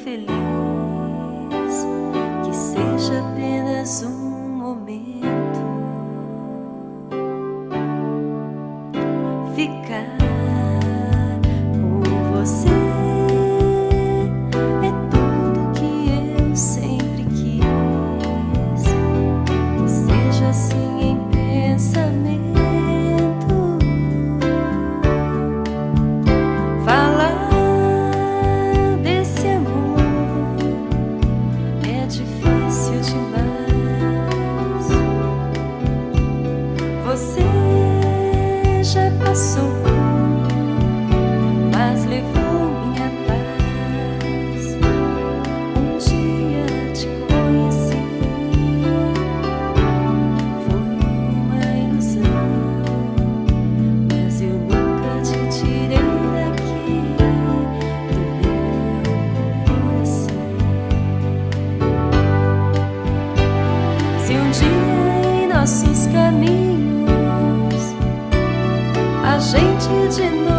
feliz, que seja apenas um momento. Ficar com você é tudo que eu sempre quis, que seja assim em pensamento. Falar desse amor é difícil demais. Você já passou, mas levou minha paz. Um dia te conheci, foi uma ilusão, mas eu nunca te tirei daqui do meu coração. Se um dia em nossos caminhos a gente de novo